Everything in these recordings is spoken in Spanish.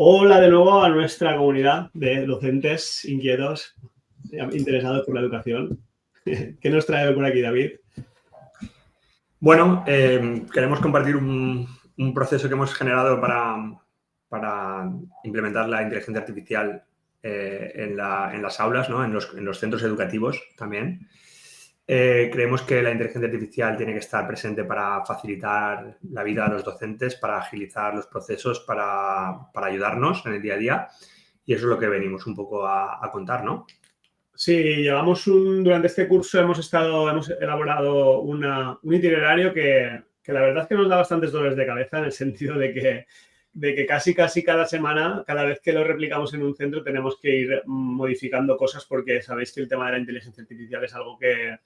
Hola de nuevo a nuestra comunidad de docentes inquietos, interesados por la educación. ¿Qué nos trae por aquí, David? Bueno, queremos compartir un proceso que hemos generado para implementar la inteligencia artificial en las aulas, ¿no? en los centros educativos también. Creemos que la inteligencia artificial tiene que estar presente para facilitar la vida a los docentes, para agilizar los procesos, para ayudarnos en el día a día. Y eso es lo que venimos un poco a contar, ¿no? Sí, durante este curso hemos elaborado un itinerario que la verdad es que nos da bastantes dolores de cabeza, en el sentido de que casi cada semana, cada vez que lo replicamos en un centro, tenemos que ir modificando cosas, porque sabéis que el tema de la inteligencia artificial es algo que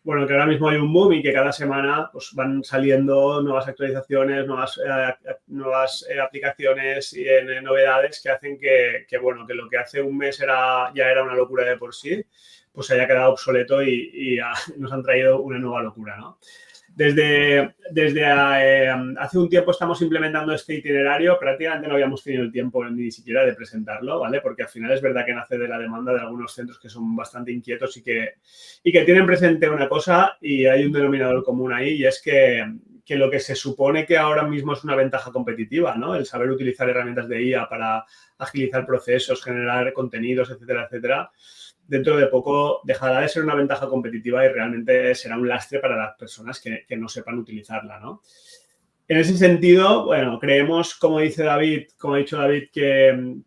ahora mismo hay un boom y que cada semana pues, van saliendo nuevas actualizaciones, nuevas aplicaciones y novedades que hacen que lo que hace un mes ya era una locura de por sí, pues haya quedado obsoleto y nos han traído una nueva locura, ¿no? Desde hace un tiempo estamos implementando este itinerario. Prácticamente no habíamos tenido el tiempo ni siquiera de presentarlo, ¿vale? Porque al final es verdad que nace de la demanda de algunos centros que son bastante inquietos y que tienen presente una cosa, y hay un denominador común ahí, y es que lo que se supone que ahora mismo es una ventaja competitiva, ¿no? El saber utilizar herramientas de IA para agilizar procesos, generar contenidos, etcétera, etcétera, dentro de poco dejará de ser una ventaja competitiva y realmente será un lastre para las personas que no sepan utilizarla, ¿no? En ese sentido, bueno, creemos, como ha dicho David,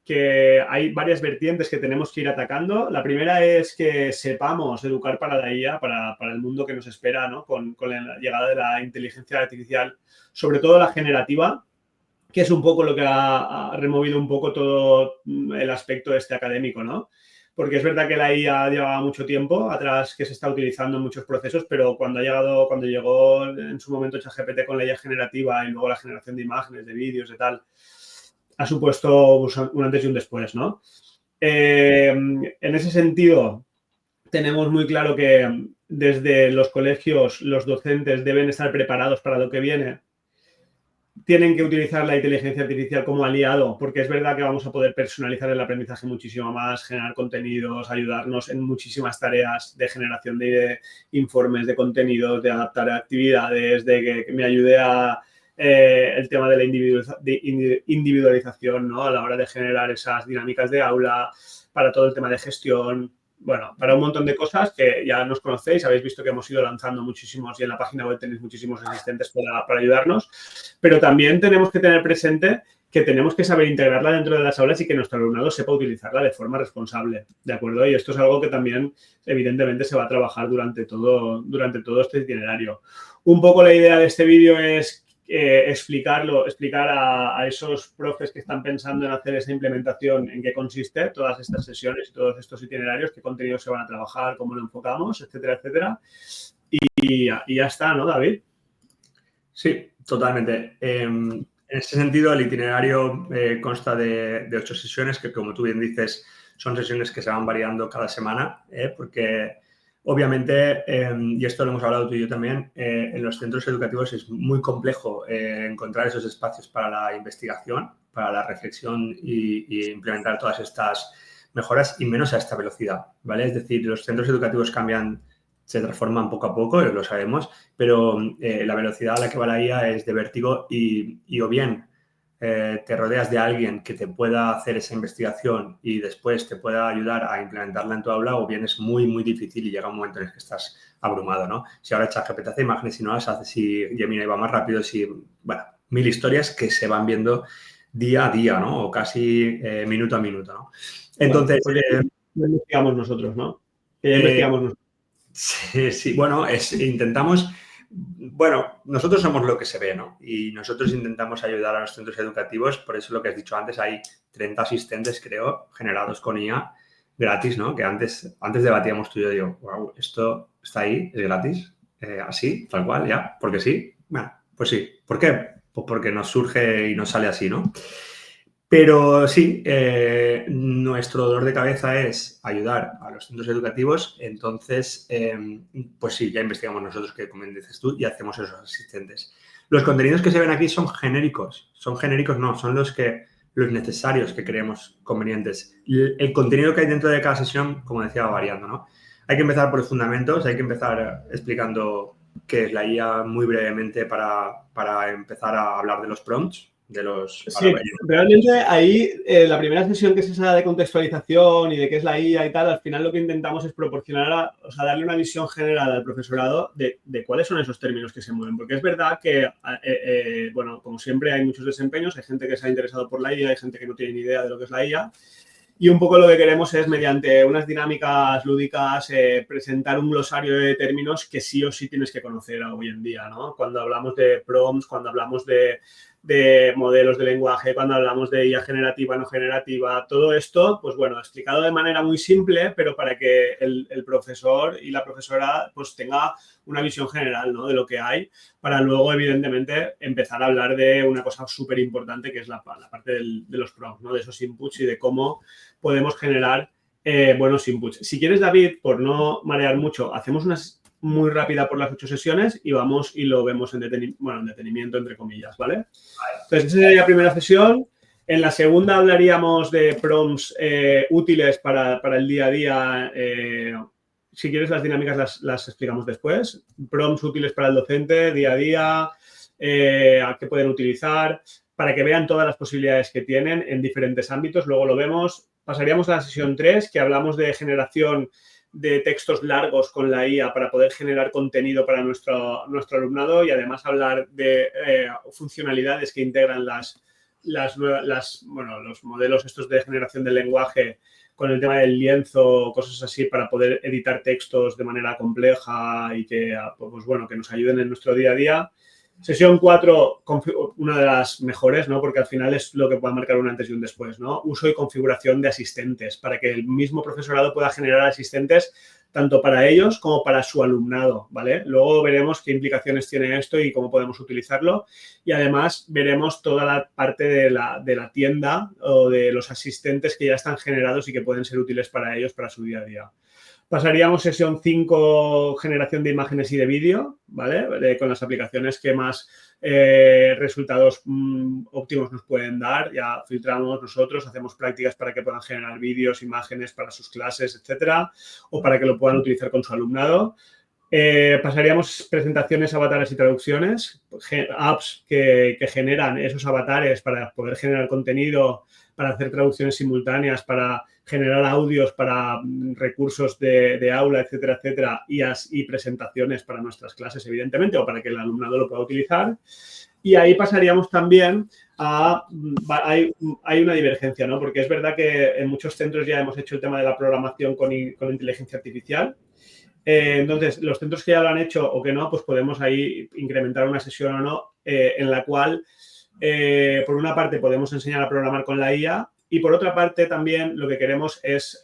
que hay varias vertientes que tenemos que ir atacando. La primera es que sepamos educar para la IA, para el mundo que nos espera, ¿no? Con la llegada de la inteligencia artificial, sobre todo la generativa, que es un poco lo que ha removido un poco todo el aspecto académico, ¿no? Porque es verdad que la IA llevaba mucho tiempo atrás, que se está utilizando en muchos procesos, pero cuando llegó en su momento ChatGPT con la IA generativa y luego la generación de imágenes, de vídeos y tal, ha supuesto un antes y un después, ¿no? En ese sentido, tenemos muy claro que desde los colegios los docentes deben estar preparados para lo que viene. Tienen que utilizar la inteligencia artificial como aliado, porque es verdad que vamos a poder personalizar el aprendizaje muchísimo más, generar contenidos, ayudarnos en muchísimas tareas de generación de informes, de contenidos, de adaptar actividades, de que me ayude a el tema de la individualización, ¿no? A la hora de generar esas dinámicas de aula, para todo el tema de gestión. Bueno, para un montón de cosas que ya nos conocéis, habéis visto que hemos ido lanzando muchísimos y en la página web tenéis muchísimos asistentes para ayudarnos, pero también tenemos que tener presente que tenemos que saber integrarla dentro de las aulas y que nuestro alumnado sepa utilizarla de forma responsable, ¿de acuerdo? Y esto es algo que también, evidentemente, se va a trabajar durante todo este itinerario. Un poco la idea de este vídeo es explicar a esos profes que están pensando en hacer esta implementación, en qué consiste todas estas sesiones y todos estos itinerarios, qué contenidos se van a trabajar, cómo lo enfocamos, etcétera, etcétera. Y ya está, ¿no, David? Sí, totalmente. En ese sentido, el itinerario consta de 8 sesiones que, como tú bien dices, son sesiones que se van variando cada semana, porque obviamente, y esto lo hemos hablado tú y yo también, en los centros educativos es muy complejo encontrar esos espacios para la investigación, para la reflexión y implementar todas estas mejoras, y menos a esta velocidad, ¿vale? Es decir, los centros educativos se transforman poco a poco, lo sabemos, pero la velocidad a la que va la IA es de vértigo y o bien te rodeas de alguien que te pueda hacer esa investigación y después te pueda ayudar a implementarla en tu aula, o bien es muy, muy difícil y llega un momento en el que estás abrumado, ¿no? Si ahora ChatGPT hace imágenes, si no las hace, si Gemini va más rápido, bueno, 1000 historias que se van viendo día a día, ¿no? O casi minuto a minuto, ¿no? Entonces... Bueno, pues ya investigamos nosotros, ¿no? Que ya investigamos nosotros. Sí, bueno, intentamos, bueno, nosotros somos lo que se ve, ¿no? Y nosotros intentamos ayudar a los centros educativos, por eso lo que has dicho antes, hay 30 asistentes, creo, generados con IA gratis, ¿no? Que antes debatíamos tú y yo, digo, wow, esto está ahí, es gratis, así, tal cual, ya, porque sí. Bueno, pues sí. ¿Por qué? Pues porque nos surge y nos sale así, ¿no? Pero sí, nuestro dolor de cabeza es ayudar a los centros educativos, entonces, pues sí, ya investigamos nosotros, que como dices tú, y hacemos esos asistentes. Los contenidos que se ven aquí son genéricos no, son los que los necesarios que creemos convenientes. El contenido que hay dentro de cada sesión, como decía, va variando, ¿no? Hay que empezar por los fundamentos, hay que empezar explicando qué es la IA muy brevemente para empezar a hablar de los prompts. Sí, realmente ahí la primera sesión, que es esa de contextualización y de qué es la IA y tal, al final lo que intentamos es proporcionar, o sea, darle una visión general al profesorado de cuáles son esos términos que se mueven. Porque es verdad que, bueno, como siempre hay muchos desempeños, hay gente que se ha interesado por la IA, hay gente que no tiene ni idea de lo que es la IA. Y un poco lo que queremos es, mediante unas dinámicas lúdicas, presentar un glosario de términos que sí o sí tienes que conocer hoy en día, ¿no? Cuando hablamos de prompts, cuando hablamos de modelos de lenguaje, cuando hablamos de IA generativa, no generativa, todo esto, pues bueno, explicado de manera muy simple, pero para que el profesor y la profesora pues tenga una visión general, ¿no?, de lo que hay, para luego, evidentemente, empezar a hablar de una cosa súper importante, que es la parte de los prompts, ¿no?, de esos inputs y de cómo podemos generar buenos inputs. Si quieres, David, por no marear mucho, hacemos unas muy rápida por las 8 sesiones y vamos y lo vemos en detenimiento, entre comillas, ¿vale? Entonces, esa sería la primera sesión. En la segunda hablaríamos de prompts útiles para el día a día. Si quieres, las dinámicas las explicamos después. Prompts útiles para el docente, día a día, a qué pueden utilizar, para que vean todas las posibilidades que tienen en diferentes ámbitos. Luego lo vemos. Pasaríamos a la sesión 3, que hablamos de generación de textos largos con la IA para poder generar contenido para nuestro alumnado, y además hablar de funcionalidades que integran los modelos estos de generación del lenguaje con el tema del lienzo, cosas así, para poder editar textos de manera compleja y que, pues bueno, que nos ayuden en nuestro día a día. Sesión 4, una de las mejores, ¿no?, porque al final es lo que va a marcar un antes y un después, ¿no? Uso y configuración de asistentes, para que el mismo profesorado pueda generar asistentes tanto para ellos como para su alumnado, ¿vale? Luego veremos qué implicaciones tiene esto y cómo podemos utilizarlo. Y además veremos toda la parte de la tienda o de los asistentes que ya están generados y que pueden ser útiles para ellos, para su día a día. Pasaríamos sesión 5, generación de imágenes y de vídeo, ¿vale? Con las aplicaciones que más resultados óptimos nos pueden dar. Ya filtramos nosotros, hacemos prácticas para que puedan generar vídeos, imágenes para sus clases, etcétera, o para que lo puedan utilizar con su alumnado. Pasaríamos presentaciones, avatares y traducciones, apps que generan esos avatares para poder generar contenido, para hacer traducciones simultáneas, para generar audios para recursos de aula, etcétera, etcétera, y presentaciones para nuestras clases, evidentemente, o para que el alumnado lo pueda utilizar. Y ahí pasaríamos también a... Hay una divergencia, ¿no? Porque es verdad que en muchos centros ya hemos hecho el tema de la programación con inteligencia artificial. Entonces, los centros que ya lo han hecho o que no, pues podemos ahí incrementar una sesión o no, en la cual, por una parte, podemos enseñar a programar con la IA, y por otra parte también lo que queremos es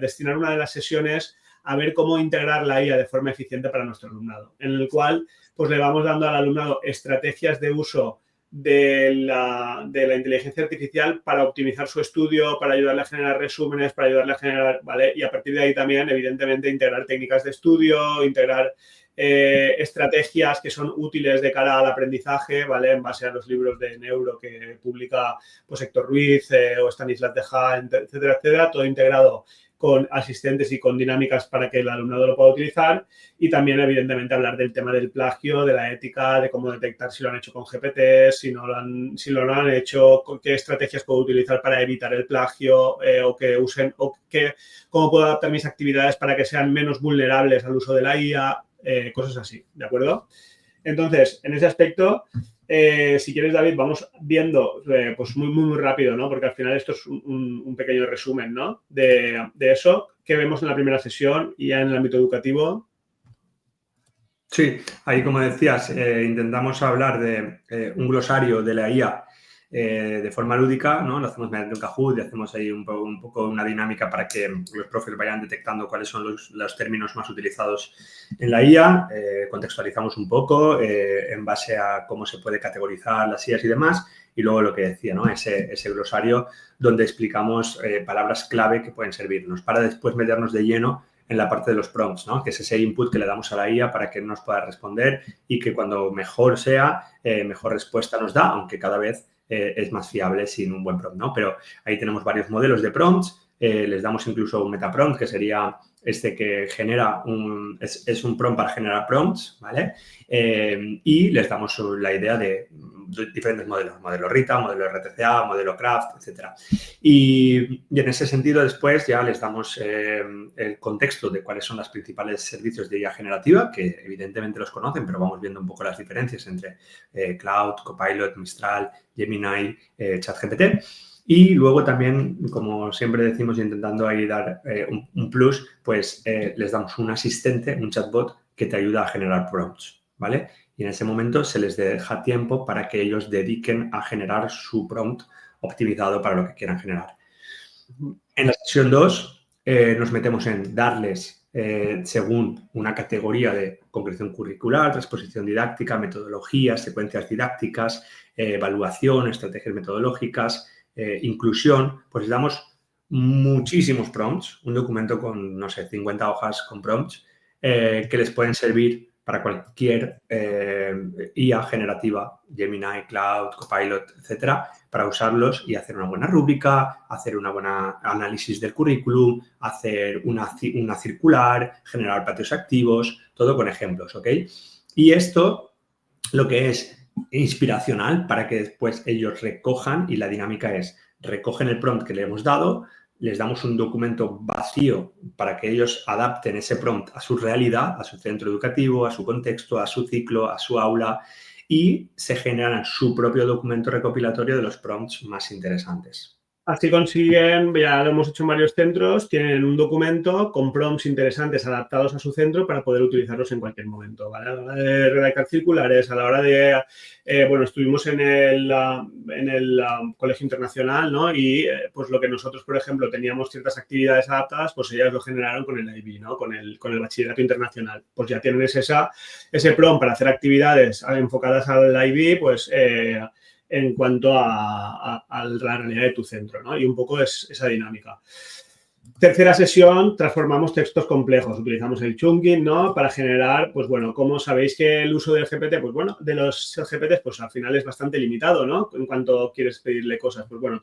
destinar una de las sesiones a ver cómo integrar la IA de forma eficiente para nuestro alumnado, en el cual pues le vamos dando al alumnado estrategias de uso de la inteligencia artificial para optimizar su estudio, para ayudarle a generar resúmenes, para ayudarle a generar, ¿vale? Y a partir de ahí también, evidentemente, integrar técnicas de estudio, integrar estrategias que son útiles de cara al aprendizaje, ¿vale? En base a los libros de neuro que publica pues Héctor Ruiz o Stanislas Deja, etcétera, etcétera, todo integrado con asistentes y con dinámicas para que el alumnado lo pueda utilizar. Y también, evidentemente, hablar del tema del plagio, de la ética, de cómo detectar si lo han hecho con GPT, si no lo han hecho, qué estrategias puedo utilizar para evitar el plagio, o que usen, cómo puedo adaptar mis actividades para que sean menos vulnerables al uso de la IA, cosas así, ¿de acuerdo? Entonces, en ese aspecto, si quieres, David, vamos viendo pues muy rápido, ¿no? Porque al final esto es un pequeño resumen, ¿no? De eso que vemos en la primera sesión y ya en el ámbito educativo. Sí, ahí, como decías, intentamos hablar de un glosario de la IA de forma lúdica, ¿no? Lo hacemos mediante un Kahoot y hacemos ahí un poco una dinámica para que los profes vayan detectando cuáles son los términos más utilizados en la IA. Contextualizamos un poco en base a cómo se puede categorizar las IAs y demás. Y luego lo que decía, ¿no? Ese glosario donde explicamos palabras clave que pueden servirnos para después meternos de lleno en la parte de los prompts, ¿no? Que es ese input que le damos a la IA para que nos pueda responder y que cuando mejor sea, mejor respuesta nos da, aunque cada vez es más fiable sin un buen prompt, ¿no? Pero ahí tenemos varios modelos de prompts. Les damos incluso un metaprompt, que sería este que genera es un prompt para generar prompts, ¿vale? Y les damos la idea de diferentes modelos, modelo RITA, modelo RTCA, modelo Craft, etcétera. Y en ese sentido después ya les damos el contexto de cuáles son los principales servicios de IA generativa, que evidentemente los conocen, pero vamos viendo un poco las diferencias entre Cloud, Copilot, Mistral, Gemini, ChatGPT. Y luego también, como siempre decimos, intentando ahí dar un plus, pues les damos un asistente, un chatbot que te ayuda a generar prompts, ¿vale? Y en ese momento se les deja tiempo para que ellos dediquen a generar su prompt optimizado para lo que quieran generar. En la sesión 2 nos metemos en darles, según una categoría de concreción curricular, transposición didáctica, metodologías, secuencias didácticas, evaluación, estrategias metodológicas, inclusión, pues les damos muchísimos prompts, un documento con, no sé, 50 hojas con prompts que les pueden servir para cualquier IA generativa, Gemini, Cloud, Copilot, etcétera, para usarlos y hacer una buena rúbrica, hacer una buena análisis del currículum, hacer una circular, generar patios activos, todo con ejemplos, ¿ok? Y esto lo que es inspiracional para que después ellos recojan, y la dinámica es, recogen el prompt que le hemos dado, les damos un documento vacío para que ellos adapten ese prompt a su realidad, a su centro educativo, a su contexto, a su ciclo, a su aula, y se generan su propio documento recopilatorio de los prompts más interesantes. Así consiguen, ya lo hemos hecho en varios centros, tienen un documento con prompts interesantes adaptados a su centro para poder utilizarlos en cualquier momento, ¿vale? A la hora de redactar circulares, a la hora de, bueno, estuvimos en el Colegio Internacional, ¿no? Y pues lo que nosotros, por ejemplo, teníamos ciertas actividades adaptadas, pues ellas lo generaron con el IB, ¿no? Con el Bachillerato Internacional. Pues ya tienen ese prompt para hacer actividades enfocadas al IB, pues en cuanto a la realidad de tu centro, ¿no? Y un poco es esa dinámica. Tercera sesión, transformamos textos complejos. Utilizamos el chunking, ¿no? Para generar, pues bueno, como sabéis que el uso del GPT, pues bueno, de los GPTs, pues al final es bastante limitado, ¿no? En cuanto quieres pedirle cosas, pues bueno,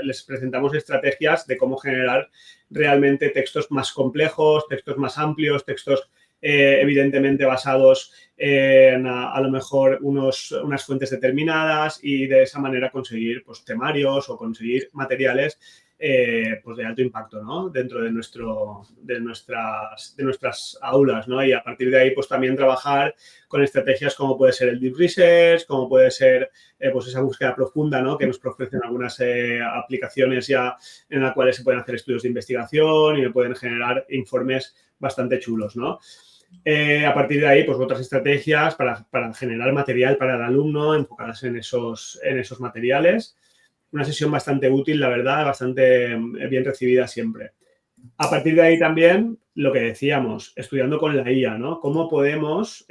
les presentamos estrategias de cómo generar realmente textos más complejos, textos más amplios, textos evidentemente basados en a lo mejor unas fuentes determinadas y de esa manera conseguir pues, temarios o conseguir materiales pues de alto impacto, ¿no? Dentro de nuestras aulas, ¿no? Y a partir de ahí pues también trabajar con estrategias como puede ser el deep research, como puede ser pues esa búsqueda profunda, ¿no? Que nos ofrecen algunas aplicaciones ya en las cuales se pueden hacer estudios de investigación y pueden generar informes bastante chulos, ¿no? A partir de ahí, pues otras estrategias para generar material para el alumno enfocadas en esos materiales. Una sesión bastante útil, la verdad, bastante bien recibida siempre. A partir de ahí también, lo que decíamos, estudiando con la IA, ¿no? Cómo podemos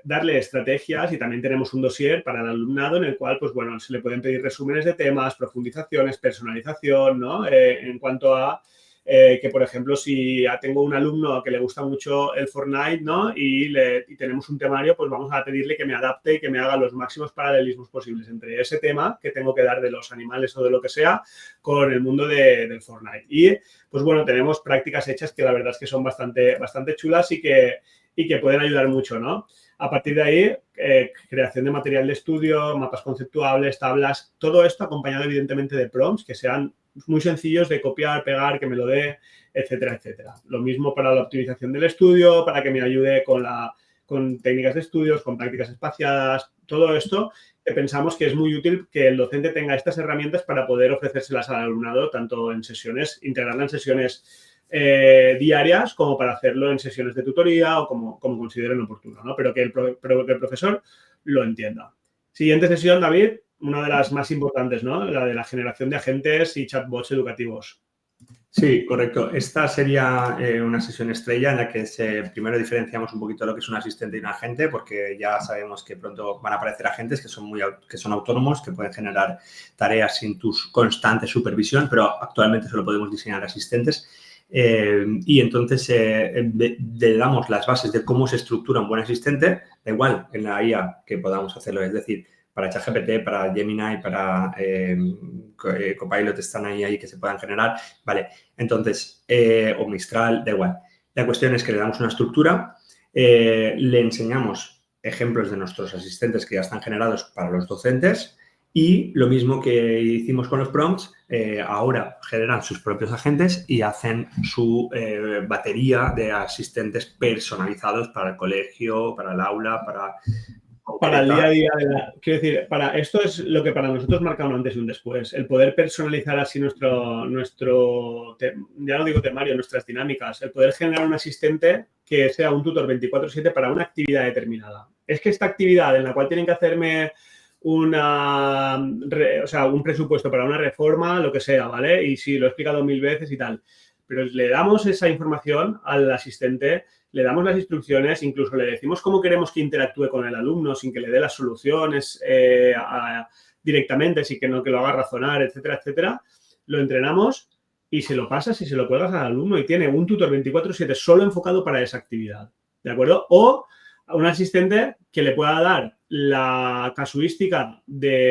darle estrategias y también tenemos un dossier para el alumnado en el cual, pues bueno, se le pueden pedir resúmenes de temas, profundizaciones, personalización, ¿no? En cuanto a que, por ejemplo, si tengo un alumno que le gusta mucho el Fortnite, ¿no? Y tenemos un temario, pues vamos a pedirle que me adapte y que me haga los máximos paralelismos posibles entre ese tema que tengo que dar de los animales o de lo que sea con el mundo del Fortnite. Y, pues bueno, tenemos prácticas hechas que la verdad es que son bastante chulas y que pueden ayudar mucho, ¿no? A partir de ahí, creación de material de estudio, mapas conceptuables, tablas, todo esto acompañado evidentemente de prompts que sean muy sencillos de copiar, pegar, que me lo dé, etcétera, etcétera. Lo mismo para la optimización del estudio, para que me ayude con técnicas de estudios, con prácticas espaciadas, todo esto pensamos que es muy útil que el docente tenga estas herramientas para poder ofrecérselas al alumnado, tanto en sesiones, integrarla en sesiones diarias como para hacerlo en sesiones de tutoría o como consideren oportuno, ¿no? Pero que el profesor lo entienda. Siguiente sesión, David, una de las más importantes, ¿no? La de la generación de agentes y chatbots educativos. Sí, correcto. Esta sería una sesión estrella en la que primero diferenciamos un poquito lo que es un asistente y un agente, porque ya sabemos que pronto van a aparecer agentes que son autónomos, que pueden generar tareas sin tu constante supervisión, pero actualmente solo podemos diseñar asistentes. Y entonces le damos las bases de cómo se estructura un buen asistente, da igual en la IA que podamos hacerlo, es decir, para ChatGPT, para Gemini, para Copilot están ahí que se puedan generar, ¿vale? Entonces, o Mistral, da igual. La cuestión es que le damos una estructura, le enseñamos ejemplos de nuestros asistentes que ya están generados para los docentes y lo mismo que hicimos con los prompts, ahora generan sus propios agentes y hacen su batería de asistentes personalizados para el colegio, para el aula, para el día a día. Quiero decir, esto es lo que para nosotros marca un antes y un después. El poder personalizar así nuestro ya no digo temario, nuestras dinámicas. El poder generar un asistente que sea un tutor 24/7 para una actividad determinada. Es que esta actividad en la cual tienen que hacerme un presupuesto para una reforma, lo que sea, ¿vale? Y sí, lo he explicado 1000 veces y tal. Pero le damos esa información al asistente, le damos las instrucciones, incluso le decimos cómo queremos que interactúe con el alumno sin que le dé las soluciones directamente, sin que lo haga razonar, etcétera, etcétera. Lo entrenamos y se lo pasas y se lo cuelgas al alumno y tiene un tutor 24/7 solo enfocado para esa actividad, ¿de acuerdo? O a un asistente que le pueda dar la casuística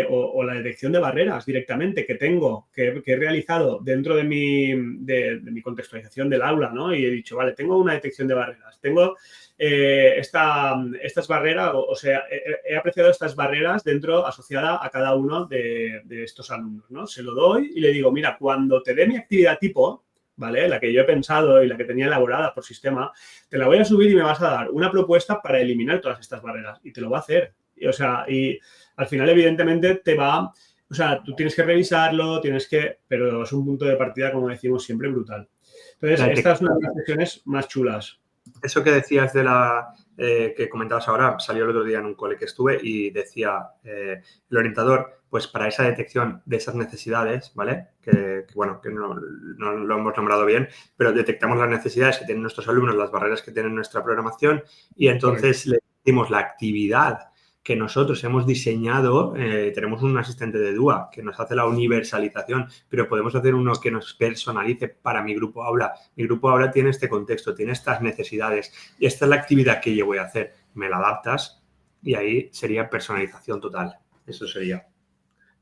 o la detección de barreras directamente que tengo, que he realizado dentro de mi contextualización del aula, ¿no? Y he dicho, vale, tengo una detección de barreras, tengo estas barreras, o sea, he apreciado estas barreras asociada a cada uno de estos alumnos, ¿no? Se lo doy y le digo, mira, cuando te dé mi actividad tipo, ¿vale? La que yo he pensado y la que tenía elaborada por sistema, te la voy a subir y me vas a dar una propuesta para eliminar todas estas barreras y te lo va a hacer. Y al final, evidentemente, tú tienes que revisarlo, pero es un punto de partida, como decimos siempre, brutal. Entonces, esta es una de las sesiones más chulas. Eso que decías que comentabas ahora, salió el otro día en un cole que estuve y decía el orientador, pues para esa detección de esas necesidades, ¿vale? Que no lo hemos nombrado bien, pero detectamos las necesidades que tienen nuestros alumnos, las barreras que tienen nuestra programación y entonces le decimos la actividad que nosotros hemos diseñado, tenemos un asistente de DUA que nos hace la universalización, pero podemos hacer uno que nos personalice para mi grupo aula. Mi grupo aula tiene este contexto, tiene estas necesidades y esta es la actividad que yo voy a hacer. Me la adaptas y ahí sería personalización total. Eso sería.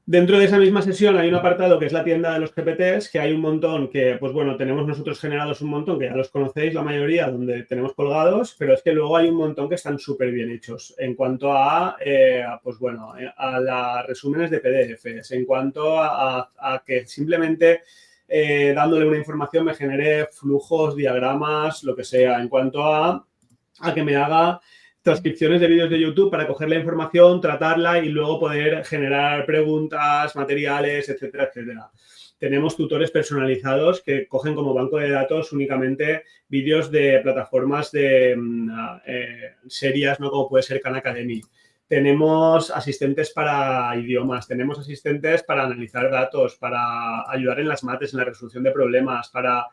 Dentro de esa misma sesión hay un apartado que es la tienda de los GPTs, que hay un montón que, pues bueno, tenemos nosotros generados un montón, que ya los conocéis la mayoría, donde tenemos colgados, pero es que luego hay un montón que están súper bien hechos en cuanto a los resúmenes de PDFs, en cuanto a que simplemente dándole una información me genere flujos, diagramas, lo que sea, en cuanto a que me haga transcripciones de vídeos de YouTube para coger la información, tratarla y luego poder generar preguntas, materiales, etcétera, etcétera. Tenemos tutores personalizados que cogen como banco de datos únicamente vídeos de plataformas serias, ¿no? Como puede ser Khan Academy. Tenemos asistentes para idiomas, tenemos asistentes para analizar datos, para ayudar en las mates, en la resolución de problemas, para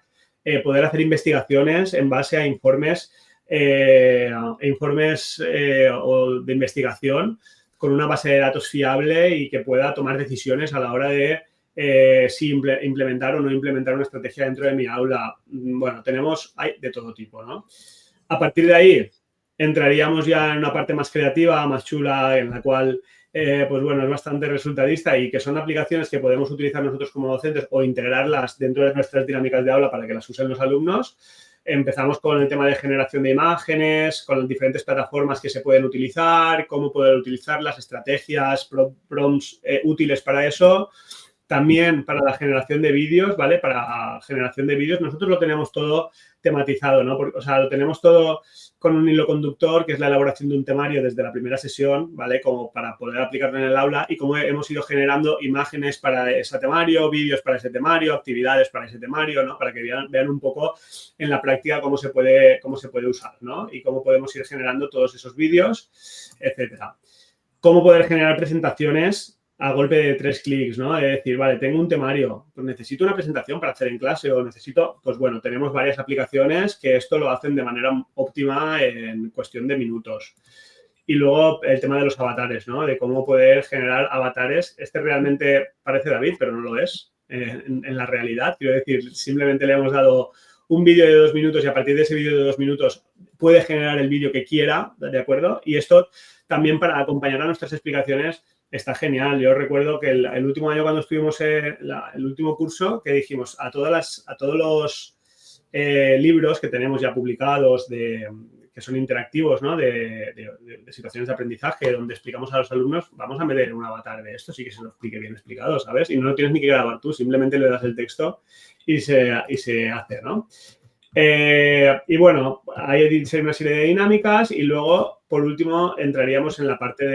poder hacer investigaciones en base a informes de investigación con una base de datos fiable y que pueda tomar decisiones a la hora de si implementar o no implementar una estrategia dentro de mi aula. Bueno, hay de todo tipo, ¿no? A partir de ahí entraríamos ya en una parte más creativa, más chula, en la cual es bastante resultadista y que son aplicaciones que podemos utilizar nosotros como docentes o integrarlas dentro de nuestras dinámicas de aula para que las usen los alumnos. Empezamos con el tema de generación de imágenes, con las diferentes plataformas que se pueden utilizar, cómo poder utilizarlas, estrategias, prompts útiles para eso. También para la generación de vídeos, ¿vale? Para generación de vídeos nosotros lo tenemos todo tematizado, ¿no? Lo tenemos todo con un hilo conductor, que es la elaboración de un temario desde la primera sesión, ¿vale? Como para poder aplicarlo en el aula y cómo hemos ido generando imágenes para ese temario, vídeos para ese temario, actividades para ese temario, ¿no? Para que vean un poco en la práctica cómo se puede usar, ¿no? Y cómo podemos ir generando todos esos vídeos, etcétera. Cómo poder generar presentaciones a golpe de 3 clics, ¿no? Es decir, vale, tengo un temario, pues necesito una presentación para hacer en clase o tenemos varias aplicaciones que esto lo hacen de manera óptima en cuestión de minutos. Y luego el tema de los avatares, ¿no? De cómo poder generar avatares. Realmente parece David, pero no lo es en la realidad. Quiero decir, simplemente le hemos dado un vídeo de 2 minutos y a partir de ese vídeo de 2 minutos puede generar el vídeo que quiera, ¿de acuerdo? Y esto también para acompañar a nuestras explicaciones está genial. Yo recuerdo que el último año cuando estuvimos el último curso, que dijimos a todos los libros que tenemos ya publicados que son interactivos, ¿no? de situaciones de aprendizaje, donde explicamos a los alumnos, vamos a meter un avatar de esto, sí que se lo explique bien explicado, ¿sabes? Y no lo tienes ni que grabar tú, simplemente le das el texto y se hace, ¿no? Y bueno, hay una serie de dinámicas y luego, por último, entraríamos en la parte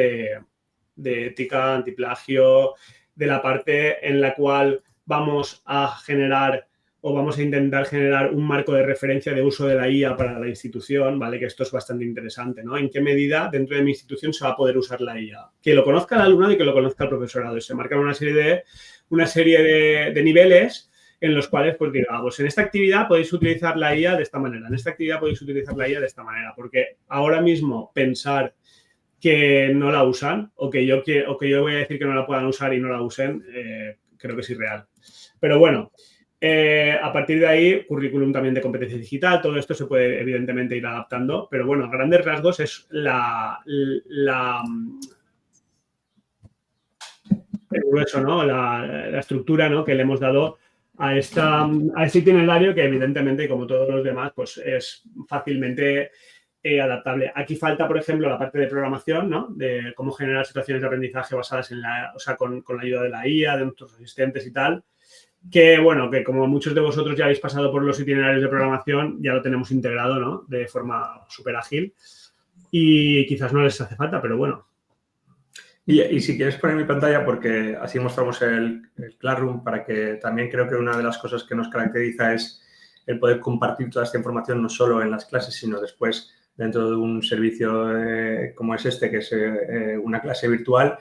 de ética, antiplagio, de la parte en la cual vamos a generar o vamos a intentar generar un marco de referencia de uso de la IA para la institución, ¿vale? Que esto es bastante interesante, ¿no? ¿En qué medida dentro de mi institución se va a poder usar la IA? Que lo conozca el alumnado y que lo conozca el profesorado. Y se marcan una serie de niveles en los cuales, pues digamos, en esta actividad podéis utilizar la IA de esta manera, en esta actividad podéis utilizar la IA de esta manera, porque ahora mismo pensar que no la usan o que yo voy a decir que no la puedan usar y no la usen, creo que es irreal. Pero bueno, a partir de ahí, currículum también de competencia digital, todo esto se puede evidentemente ir adaptando, pero bueno, a grandes rasgos es el grueso, ¿no? La estructura, ¿no? Que le hemos dado a este itinerario que evidentemente, como todos los demás, pues es fácilmente adaptable. Aquí falta, por ejemplo, la parte de programación, ¿no? De cómo generar situaciones de aprendizaje basadas en con la ayuda de la IA, de nuestros asistentes y tal. Que, bueno, que como muchos de vosotros ya habéis pasado por los itinerarios de programación, ya lo tenemos integrado, ¿no? De forma súper ágil. Y quizás no les hace falta, pero bueno. Y si quieres poner mi pantalla, porque así mostramos el Classroom, para que también creo que una de las cosas que nos caracteriza es el poder compartir toda esta información no solo en las clases, sino después dentro de un servicio como es este, que es una clase virtual,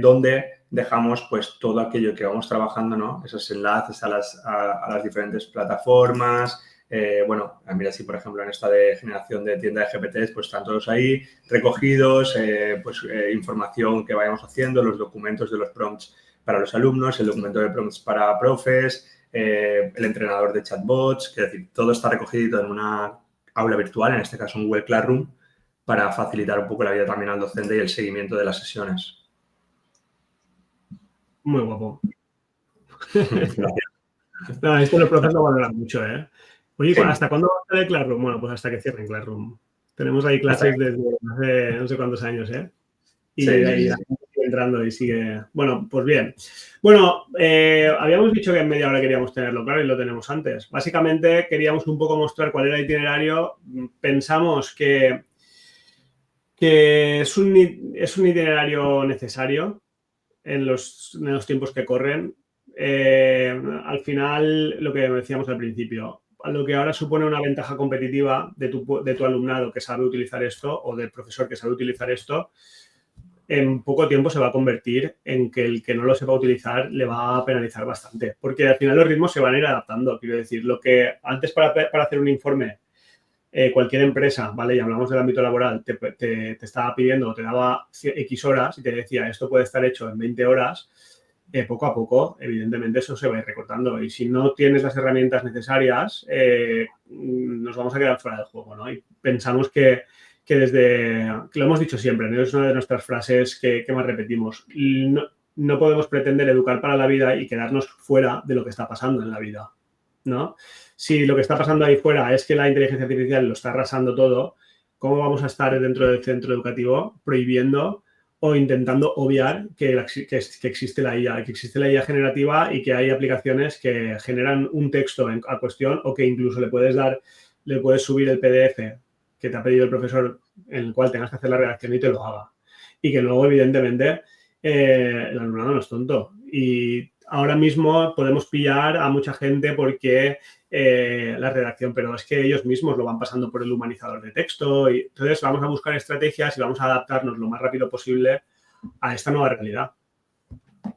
donde dejamos pues todo aquello que vamos trabajando, ¿no? Esos enlaces a las diferentes plataformas. Bueno, mira, si por ejemplo en esta de generación de tienda de GPTs, pues están todos ahí recogidos, información que vayamos haciendo, los documentos de los prompts para los alumnos, el documento de prompts para profes, el entrenador de chatbots, es decir, todo está recogido en una aula virtual, en este caso un Google Classroom, para facilitar un poco la vida también al docente y el seguimiento de las sesiones. Muy guapo. No, esto los profes lo valoran mucho, ¿eh? Oye, sí. ¿Hasta cuándo va a estar el Classroom? Bueno, pues hasta que cierren Classroom. Tenemos ahí clases desde hace no sé cuántos años, ¿eh? Y sí, ahí sigue entrando y sigue... Bueno, pues bien. Bueno, habíamos dicho que en media hora queríamos tenerlo claro y lo tenemos antes. Básicamente queríamos un poco mostrar cuál era el itinerario. Pensamos que es un itinerario necesario en los tiempos que corren. Al final, lo que decíamos al principio, lo que ahora supone una ventaja competitiva de tu alumnado que sabe utilizar esto o del profesor que sabe utilizar esto, en poco tiempo se va a convertir en que el que no lo sepa utilizar le va a penalizar bastante, porque al final los ritmos se van a ir adaptando. Quiero decir, lo que antes para hacer un informe cualquier empresa, ¿vale? Y hablamos del ámbito laboral, te estaba pidiendo, te daba X horas y te decía, esto puede estar hecho en 20 horas, poco a poco, evidentemente, eso se va a ir recortando. Y si no tienes las herramientas necesarias, nos vamos a quedar fuera del juego, ¿no? Y pensamos que lo hemos dicho siempre, ¿no? Es una de nuestras frases que más repetimos. No podemos pretender educar para la vida y quedarnos fuera de lo que está pasando en la vida, ¿no? Si lo que está pasando ahí fuera es que la inteligencia artificial lo está arrasando todo, ¿cómo vamos a estar dentro del centro educativo prohibiendo o intentando obviar que existe la IA, que existe la IA generativa y que hay aplicaciones que generan un texto a cuestión o que incluso le puedes subir el PDF que te ha pedido el profesor en el cual tengas que hacer la redacción y te lo haga? Y que luego, evidentemente, el alumnado no es tonto. Y ahora mismo podemos pillar a mucha gente porque la redacción, pero es que ellos mismos lo van pasando por el humanizador de texto. Y entonces vamos a buscar estrategias y vamos a adaptarnos lo más rápido posible a esta nueva realidad.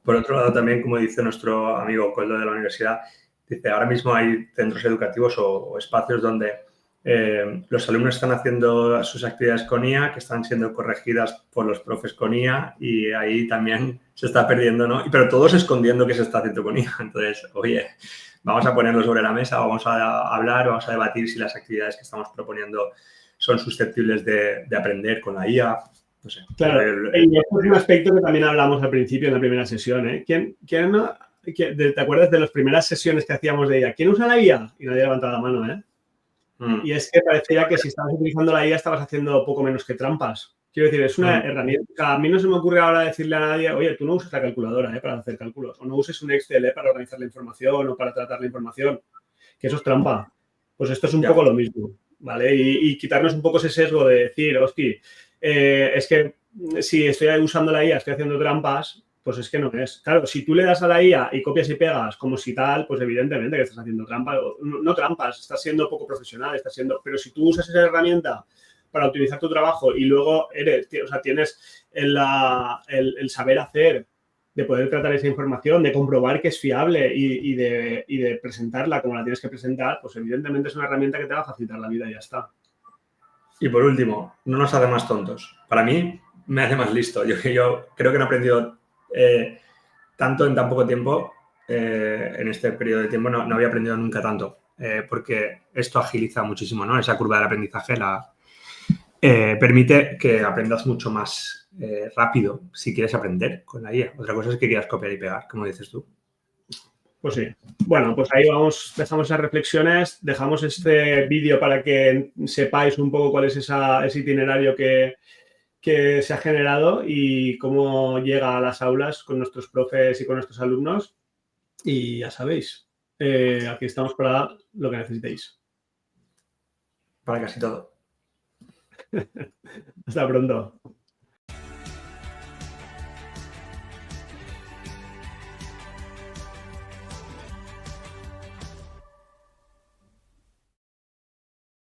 Por otro lado, también, como dice nuestro amigo Coldo de la universidad, dice, ahora mismo hay centros educativos o espacios donde los alumnos están haciendo sus actividades con IA, que están siendo corregidas por los profes con IA, y ahí también se está perdiendo, ¿no? Pero todos escondiendo que se está haciendo con IA. Entonces, oye, vamos a ponerlo sobre la mesa, vamos a hablar, vamos a debatir si las actividades que estamos proponiendo son susceptibles de aprender con la IA no sé. Claro, y esto es un aspecto que también hablamos al principio en la primera sesión, ¿eh? ¿Te acuerdas de las primeras sesiones que hacíamos de IA? ¿Quién usa la IA? Y nadie levantaba la mano, ¿eh? Y es que parecía que si estabas utilizando la IA estabas haciendo poco menos que trampas. Quiero decir, es una herramienta. A mí no se me ocurre ahora decirle a nadie, oye, tú no uses la calculadora para hacer cálculos, o no uses un Excel para organizar la información o para tratar la información, que eso es trampa. Pues esto es un poco lo mismo, ¿vale? Y quitarnos un poco ese sesgo de decir, hostia, es que si estoy usando la IA, estoy haciendo trampas, pues es que no es. Claro, si tú le das a la IA y copias y pegas como si tal, pues evidentemente que estás haciendo trampas. No trampas, estás siendo poco profesional, pero si tú usas esa herramienta para optimizar tu trabajo y luego tienes el saber hacer, de poder tratar esa información, de comprobar que es fiable y de presentarla como la tienes que presentar, pues evidentemente es una herramienta que te va a facilitar la vida y ya está. Y por último, no nos hace más tontos. Para mí, me hace más listo. Yo creo que no he aprendido tanto en tan poco tiempo. En este periodo de tiempo no había aprendido nunca tanto. Porque esto agiliza muchísimo, ¿no? Esa curva del aprendizaje permite que aprendas mucho más rápido si quieres aprender con la IA. Otra cosa es que quieras copiar y pegar, como dices tú. Pues sí. Bueno, pues ahí vamos, dejamos esas reflexiones, dejamos este vídeo para que sepáis un poco cuál es ese itinerario que se ha generado y cómo llega a las aulas con nuestros profes y con nuestros alumnos. Y ya sabéis, aquí estamos para lo que necesitéis. Para casi todo. Hasta pronto.